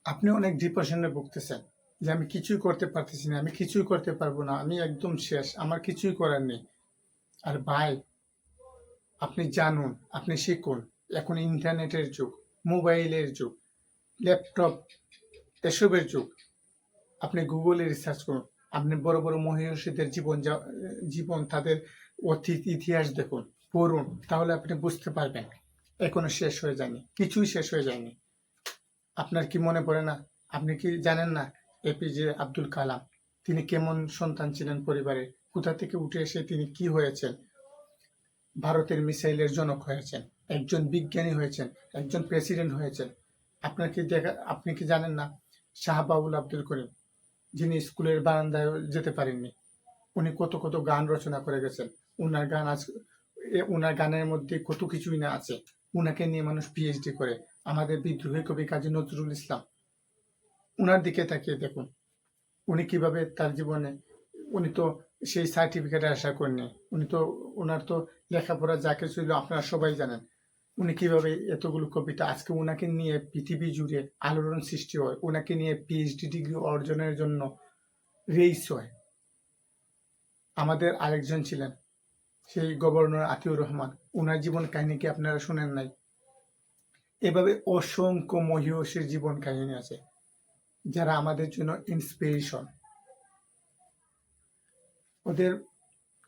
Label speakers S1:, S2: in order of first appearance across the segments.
S1: আপনি অনেক ডিপ্রেশনে ভুগতেছেন যে আমি কিছুই করতে পারতেছি না, আমি কিছুই করতে পারবো না, আমি একদম শেষ, আমার কিছুই করার নেই। আর ভাই, আপনি জানুন, আপনি শিখুন। এখন ইন্টারনেটের যুগ, মোবাইলের যুগ, ল্যাপটপ, এসবের যুগ। আপনি গুগলে রিসার্চ করুন, আপনি বড় বড় মহিষীদের জীবন, তাদের অতীত ইতিহাস দেখুন, পড়ুন, তাহলে আপনি বুঝতে পারবেন এখনো শেষ হয়ে যায়নি, কিছুই শেষ হয়ে যায়নি। আপনার কি মনে পড়ে না? আপনি কি জানেন না এপিজে আব্দুল কালাম তিনি কেমন সন্তান ছিলেন পরিবারে, কোথা থেকে উঠে এসে তিনি কি হয়েছেন? ভারতের মিসাইলের জনক হয়েছেন, একজন বিজ্ঞানী হয়েছেন, একজন প্রেসিডেন্ট হয়েছেন। আপনি কি জানেন না শাহবাউল আব্দুল করিম, যিনি স্কুলের বারান্দায় যেতে পারেননি, উনি কত কত গান রচনা করে গেছেন। উনার গান আজ উনার গানের মধ্যে কত কিছুই না আছে। উনাকে নিয়ে মানুষ পিএইচডি করে। আমাদের বিদ্রোহী কবি কাজী নজরুল ইসলাম, উনার দিকে তাকিয়ে দেখুন, উনি কিভাবে তার জীবনে, উনি তো সেই সার্টিফিকেটের আশা করেননি। উনি তো, ওনার তো লেখাপড়া যা কিছু ছিল আপনারা সবাই জানেন। উনি কিভাবে এতগুলো কবিতা, আজকে উনাকে নিয়ে পৃথিবী জুড়ে আলোড়ন সৃষ্টি হয়, উনাকে নিয়ে পিএইচডি ডিগ্রি অর্জনের জন্য রেইস হয়। আমাদের আরেকজন ছিলেন সেই গভর্নর আতিউর রহমান, উনার জীবন কাহিনী কি আপনারা শুনেন নাই? এভাবে অসংখ্য মহিয়সীর জীবন কাহিনী আছে যারা আমাদের জন্য ইন্সপিরেশন। ওদের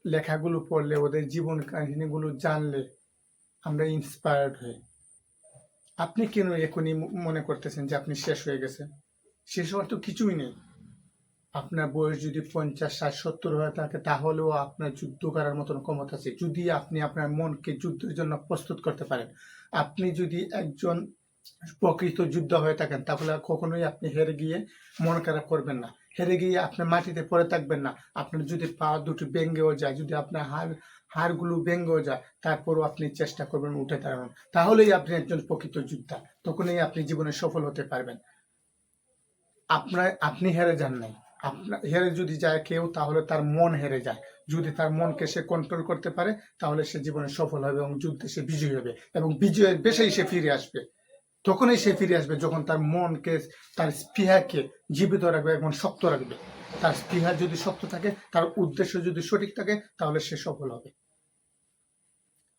S1: লেখাগুলো পড়লে, ওদের জীবন কাহিনীগুলো জানলে আমরা ইন্সপায়ার্ড হই। আপনি কেন এখনই মনে করতেছেন যে আপনি শেষ হয়ে গেছেন? শেষ হওয়ার তো কিছুই নেই। আপনার বয়স যদি 50, 60, 70 হয়ে থাকে, তাহলেও আপনার যুদ্ধ করার মতন ক্ষমতা আছে, যদি আপনি আপনার মনকে যুদ্ধের জন্য প্রস্তুত করতে পারেন। আপনি যদি একজন প্রকৃত যোদ্ধা হয়ে থাকেন, তাহলে কখনোই আপনি হেরে গিয়ে মন খারাপ করবেন না, হেরে গিয়ে আপনার মাটিতে পড়ে থাকবেন না। আপনার যদি পা দুটি ভেঙেও যায়, যদি আপনার হাড়গুলো ভেঙেও যায়, তারপরও আপনি চেষ্টা করবেন উঠে দাঁড়ানোর, তাহলেই আপনি একজন প্রকৃত যোদ্ধা, তখনই আপনি জীবনে সফল হতে পারবেন। আপনি হেরে যান নাই। আপনার হেরে যদি যায় কেউ, তাহলে তার মন হেরে যায়। যদি তার মনকে সে কন্ট্রোল করতে পারে, তাহলে সে জীবনে সফল হবে এবং যুদ্ধে সে বিজয়ী হবে এবং বিজয়ের বেশেই সে ফিরে আসবে। তখনই সে ফিরে আসবে যখন তার মনকে, তার স্পৃহাকে জীবিত রাখবে এবং শক্ত রাখবে। তার স্পৃহা যদি শক্ত থাকে, তার উদ্দেশ্য যদি সঠিক থাকে, তাহলে সে সফল হবে।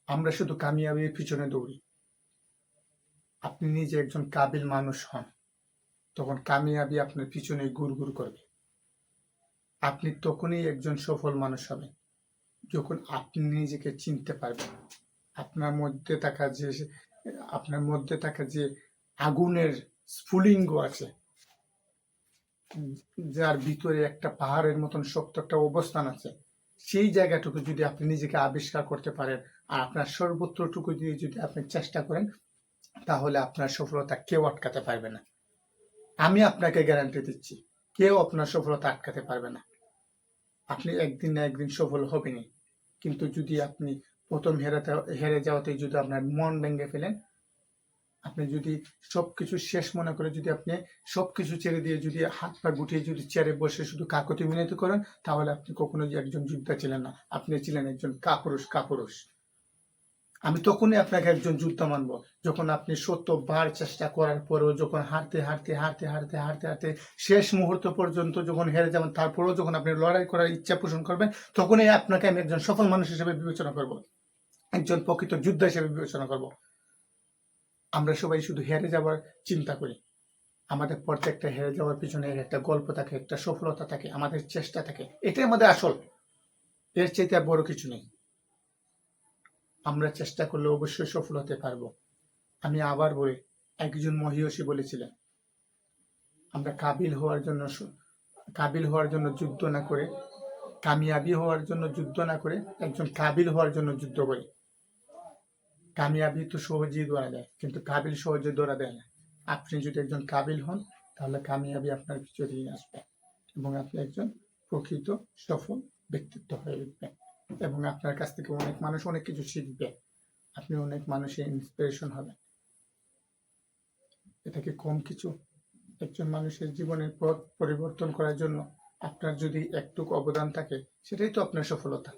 S1: আমরা শুধু কামিয়াবির পিছনে দৌড়ি। আপনি নিজে একজন কাবিল মানুষ হন, তখন কামিয়াবি আপনার পিছনে ঘুরঘুর করবে। আপনি তখনই একজন সফল মানুষ হবেন যখন আপনি নিজেকে চিনতে পারবেন। আপনার মধ্যে থাকা যে আগুনের স্ফুলিঙ্গ আছে, যার ভিতরে একটা পাহাড়ের মতন শক্ত একটা অবস্থান আছে, সেই জায়গাটুকু যদি আপনি নিজেকে আবিষ্কার করতে পারেন, আর আপনার সর্বত্রটুকু দিয়ে যদি আপনি চেষ্টা করেন, তাহলে আপনার সফলতা কেউ আটকাতে পারবে না। আমি আপনাকে গ্যারান্টি দিচ্ছি, কেউ আপনার সফলতা আটকাতে পারবে না। আপনি একদিন না একদিন সফল হবেনই। কিন্তু যদি আপনি প্রথম হেরে যাওয়াতেই যদি আপনার মন ভেঙে ফেলেন, আপনি যদি সবকিছু শেষ মনে করে যদি আপনি সবকিছু ছেড়ে দিয়ে যদি হাত পা গুটিয়ে যদি চেয়ারে বসে শুধু কাকুতি মিনতি করেন, তাহলে আপনি কখনোই একজন যোদ্ধা ছিলেন না, আপনি ছিলেন একজন কাপুরুষ। আমি তখনই আপনাকে একজন যোদ্ধা মানবো, যখন আপনি 100 বার চেষ্টা করার পরেও, যখন হারতে শেষ মুহূর্ত পর্যন্ত যখন হেরে যাবেন, তারপরেও যখন আপনি লড়াই করার ইচ্ছা পোষণ করবেন, তখনই আপনাকে আমি একজন সফল মানুষ হিসেবে বিবেচনা করব, একজন প্রকৃত যোদ্ধা হিসেবে বিবেচনা করব। আমরা সবাই শুধু হেরে যাওয়ার চিন্তা করি। আমাদের প্রত্যেকটা হেরে যাওয়ার পিছনে একটা গল্প থাকে, একটা সফলতা থাকে, আমাদের চেষ্টা থাকে, এটাই আমাদের আসল। এর চাইতে আর বড় কিছু নেই। আমরা চেষ্টা করলে অবশ্যই সফল হতে পারবো। আমি আবার বলি, একজন মহিয়সী বলেছিলেন, আমরা কাবিল হওয়ার জন্য যুদ্ধ না করে, কামিয়াবি হওয়ার জন্য যুদ্ধ না করে, একজন কাবিল হওয়ার জন্য যুদ্ধ করি। কামিয়াবি তো সহজেই ধরা যায়, কিন্তু কাবিল সহজে ধরা দেয় না। আপনি যদি একজন কাবিল হন, তাহলে কামিয়াবি আপনার পিছনেই আসবে এবং আপনি একজন প্রকৃত সফল ব্যক্তিত্ব হয়ে উঠবেন এবং আপনার কাছ থেকে অনেক মানুষ অনেক কিছু শিখবে। আপনি অনেক মানুষের ইন্সপিরেশন হবেন। এটা কি কম কিছু? একজন মানুষের জীবনের পথ পরিবর্তন করার জন্য আপনার যদি একটুকু অবদান থাকে, সেটাই তো আপনার সফলতা।